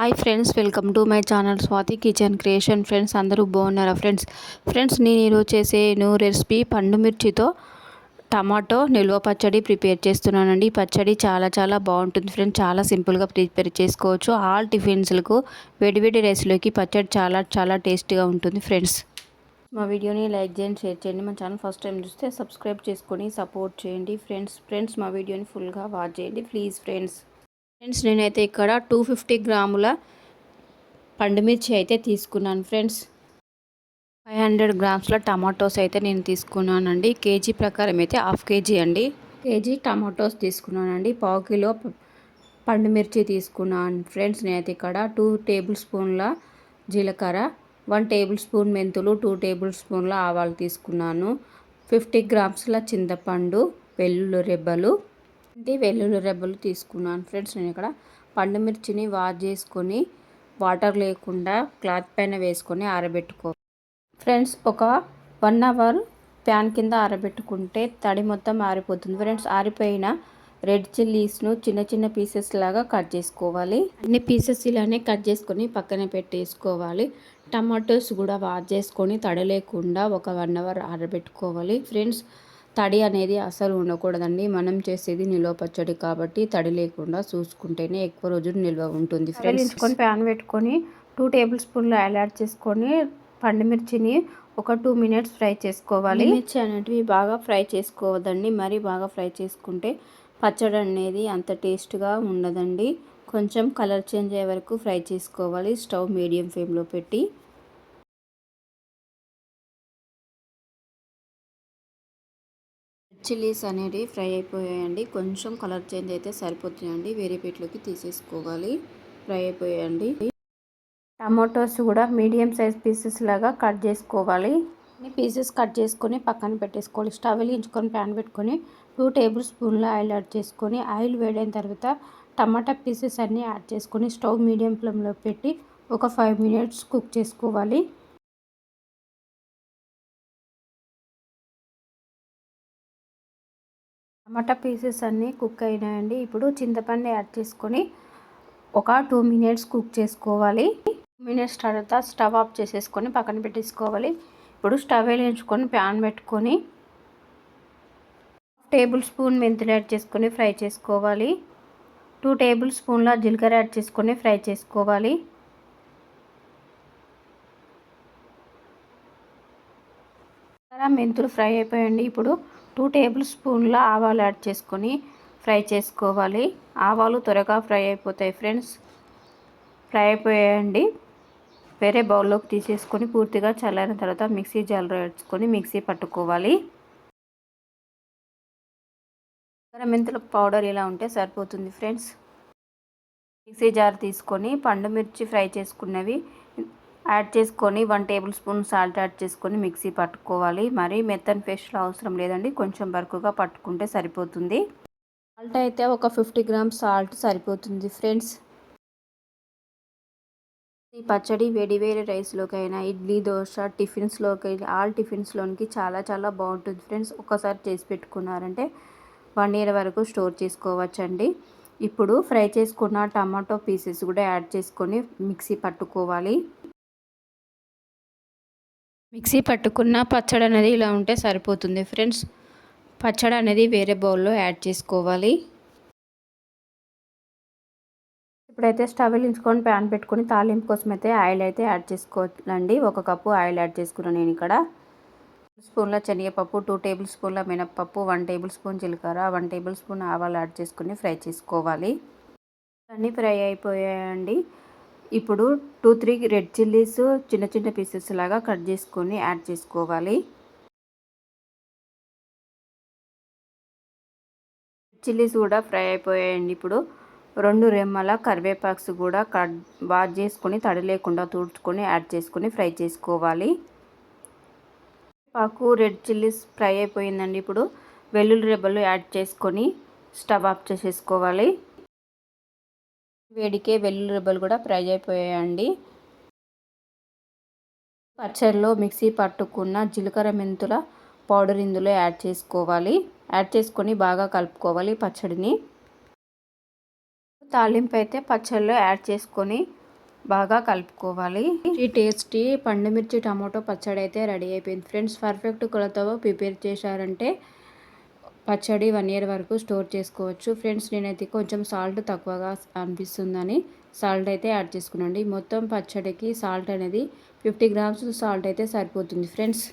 Hi friends, welcome to my channel Swathi kitchen creation. Friends అందరూ బాగున్నారా? Friends నేను ఈరోజు చేసే రెసిపీ పండు మిర్చితో టమాటో నిల్వ పచ్చడి ప్రిపేర్ చేస్తున్నానండి. ఈ పచ్చడి చాలా బాగుంటుంది ఫ్రెండ్స్. చాలా సింపుల్గా ప్రిపేర్ చేసుకోవచ్చు. ఆల్ టిఫిన్స్లకు వేడివేడి రైస్లోకి పచ్చడి చాలా టేస్టీగా ఉంటుంది ఫ్రెండ్స్. మా వీడియోని లైక్ చేయండి, షేర్ చేయండి. మా ఛానల్ ఫస్ట్ టైం చూస్తే సబ్స్క్రైబ్ చేసుకొని సపోర్ట్ చేయండి ఫ్రెండ్స్. మా వీడియోని ఫుల్గా వాచ్ చేయండి ప్లీజ్ ఫ్రెండ్స్. నేనైతే ఇక్కడ 250 గ్రాముల పండుమిర్చి అయితే తీసుకున్నాను ఫ్రెండ్స్. 500 గ్రామ్స్ల టమాటోస్ అయితే నేను తీసుకున్నానండి. కేజీ ప్రకారం అయితే హాఫ్ కేజీ అండి. కేజీ టమాటోస్ తీసుకున్నానండి. పావు కిలో పండుమిర్చి తీసుకున్నాను ఫ్రెండ్స్. నేనైతే ఇక్కడ 2 టేబుల్ స్పూన్ల జీలకర్ర, 1 టేబుల్ స్పూన్ మెంతులు, 2 టేబుల్ స్పూన్ల ఆవాలు తీసుకున్నాను. 50 గ్రామ్స్ల చింతపండు, వెల్లుల్లి రెబ్బలు తీసుకున్నాను ఫ్రెండ్స్. నేను ఇక్కడ పండుమిర్చిని వాష్ చేసుకొని వాటర్ లేకుండా క్లాత్ పైన వేసుకొని ఆరబెట్టుకో ఫ్రెండ్స్. ఒక 1 అవర్ ప్యాన్ కింద ఆరబెట్టుకుంటే తడి మొత్తం ఆరిపోతుంది ఫ్రెండ్స్. ఆరిపోయిన రెడ్ చిల్లీస్ను చిన్న పీసెస్ లాగా కట్ చేసుకోవాలి. అన్ని పీసెస్ ఇలానే కట్ చేసుకొని పక్కన పెట్టేసుకోవాలి. టమాటోస్ కూడా వాష్ చేసుకొని తడి లేకుండా ఒక 1 అవర్ ఆరబెట్టుకోవాలి ఫ్రెండ్స్. తడి అనేది అసలు ఉండకూడదండి. మనం చేసేది నిల్వ పచ్చడి కాబట్టి తడి లేకుండా చూసుకుంటేనే ఎక్కువ రోజులు నిల్వ ఉంటుంది ఫ్రెండ్స్. ప్యాన్ పెట్టుకొని 2 టేబుల్ స్పూన్లు ఆయిల్ యాడ్ చేసుకొని పండుమిర్చిని ఒక 2 మినిట్స్ ఫ్రై చేసుకోవాలి. మిర్చి అనేటివి బాగా ఫ్రై చేసుకోవద్దండి. మరీ బాగా ఫ్రై చేసుకుంటే పచ్చడి అనేది అంత టేస్ట్గా ఉండదండి. కొంచెం కలర్ చేంజ్ అయ్యే వరకు ఫ్రై చేసుకోవాలి. స్టవ్ మీడియం ఫ్లేమ్లో పెట్టి చిల్లీస్ అనేవి ఫ్రై అయిపోయాయండి. కొంచెం కలర్ చేంజ్ అయితే సరిపోతుందండి. వేరే ప్లేట్లోకి తీసేసుకోవాలి. ఫ్రై అయిపోయాయండి. టమాటోస్ కూడా మీడియం సైజ్ పీసెస్ లాగా కట్ చేసుకోవాలి. ఈ పీసెస్ కట్ చేసుకొని పక్కన పెట్టేసుకోవాలి. స్టవ్ వెలిగించుకొని ప్యాన్ పెట్టుకొని 2 టేబుల్ స్పూన్ల ఆయిల్ యాడ్ చేసుకొని ఆయిల్ వేడైన తర్వాత టమాటా పీసెస్ అన్నీ యాడ్ చేసుకొని స్టవ్ మీడియం ఫ్లేమ్లో పెట్టి ఒక 5 మినిట్స్ కుక్ చేసుకోవాలి. టమాటా పీసెస్ అన్నీ కుక్ అయినాయండి. ఇప్పుడు చింతపండు యాడ్ చేసుకొని ఒక 2 మినిట్స్ కుక్ చేసుకోవాలి. 2 మినిట్స్ తర్వాత స్టవ్ ఆఫ్ చేసేసుకొని పక్కన పెట్టేసుకోవాలి. ఇప్పుడు స్టవ్ వెలిగించుకొని ప్యాన్ పెట్టుకొని టేబుల్ స్పూన్ మెంతులు యాడ్ చేసుకొని ఫ్రై చేసుకోవాలి. 2 టేబుల్ స్పూన్ల జీలకర్ర యాడ్ చేసుకొని ఫ్రై చేసుకోవాలి. మెంతులు ఫ్రై అయిపోయాయండి. ఇప్పుడు 2 టేబుల్ స్పూన్ల ఆవాలు యాడ్ చేసుకొని ఫ్రై చేసుకోవాలి. ఆవాలు త్వరగా ఫ్రై అయిపోతాయి ఫ్రెండ్స్. ఫ్రై అయిపోయాయండి. వేరే బౌల్లోకి తీసేసుకొని పూర్తిగా చల్లారిన తర్వాత మిక్సీ జార్లో వేసుకొని మిక్సీ పట్టుకోవాలి. మెంతుల పౌడర్ ఇలా ఉంటే సరిపోతుంది ఫ్రెండ్స్. మిక్సీ జార్ తీసుకొని పండు మిర్చి ఫ్రై చేసుకున్నవి యాడ్ చేసుకొని 1 టేబుల్ స్పూన్ సాల్ట్ యాడ్ చేసుకొని మిక్సీ పట్టుకోవాలి. మరి మెత్తని పేస్ట్లో అవసరం లేదండి. కొంచెం బరకుగా పట్టుకుంటే సరిపోతుంది. సాల్ట్ అయితే ఒక 50 గ్రామ్స్ సాల్ట్ సరిపోతుంది ఫ్రెండ్స్. ఈ పచ్చడి వేడి రైస్లోకైనా, ఇడ్లీ, దోశ, టిఫిన్స్లోకి, ఆల్ టిఫిన్స్లోనికి చాలా బాగుంటుంది ఫ్రెండ్స్. ఒకసారి చేసి పెట్టుకున్నారంటే 1 ఇయర్ వరకు స్టోర్ చేసుకోవచ్చండి. ఇప్పుడు ఫ్రై చేసుకున్న టమాటో పీసెస్ కూడా యాడ్ చేసుకొని మిక్సీ పట్టుకోవాలి. మిక్సీ పట్టుకున్న పచ్చడి అనేది ఇలా ఉంటే సరిపోతుంది ఫ్రెండ్స్. పచ్చడి అనేది వేరే బౌల్లో యాడ్ చేసుకోవాలి. ఇప్పుడైతే స్టవ్ వెలిగించుకొని ప్యాన్ పెట్టుకొని తాలింపు కోసం అయితే ఆయిల్ అయితే యాడ్ చేసుకోవాలండి. 1 కప్పు ఆయిల్ యాడ్ చేసుకున్నాను నేను ఇక్కడ. 2 స్పూన్ల శనగపప్పు, 2 టేబుల్ స్పూన్ల మినపప్పు, 1 టేబుల్ స్పూన్ జీలకర్ర, 1 టేబుల్ స్పూన్ ఆవాలు యాడ్ చేసుకొని ఫ్రై చేసుకోవాలి. అన్నీ ఫ్రై అయిపోయాయండి. ఇప్పుడు 2-3 రెడ్ చిల్లీస్ చిన్న పీసెస్ లాగా కట్ చేసుకొని యాడ్ చేసుకోవాలి. చిల్లీస్ కూడా ఫ్రై అయిపోయాయండి. ఇప్పుడు 2 రెమ్మల కరివేపాక్స్ కూడా వాష్ చేసుకొని తడి లేకుండా తుడుచుకొని యాడ్ చేసుకొని ఫ్రై చేసుకోవాలి. రెడ్ చిల్లీస్ ఫ్రై అయిపోయిందండి. ఇప్పుడు వెల్లుల్లి రెబ్బలు యాడ్ చేసుకొని స్టవ్ ఆఫ్ చేసేసుకోవాలి. వేడికే వెల్లుల్లి రెబ్బలు కూడా ఫ్రై అయిపోయాయండి. పచ్చడిలో మిక్సీ పట్టుకున్న జీలకర్ర మెంతుల పౌడర్ ఇందులో యాడ్ చేసుకోవాలి. యాడ్ చేసుకొని బాగా కలుపుకోవాలి పచ్చడిని. తాలింపు అయితే పచ్చడిలో యాడ్ చేసుకొని బాగా కలుపుకోవాలి. ఈ టేస్టీ పండుమిర్చి టమాటో పచ్చడి అయితే రెడీ అయిపోయింది ఫ్రెండ్స్. పర్ఫెక్ట్ కొలతతో ప్రిపేర్ చేశారంటే పచ్చడి 1 ఇయర్ వరకు స్టోర్ చేసుకోవచ్చు ఫ్రెండ్స్. నేనైతే కొంచెం సాల్ట్ తక్కువగా అనిపిస్తుందని సాల్ట్ అయితే యాడ్ చేసుకున్నాండి. మొత్తం పచ్చడికి సాల్ట్ అనేది 50 గ్రామ్స్ సాల్ట్ అయితే సరిపోతుంది ఫ్రెండ్స్.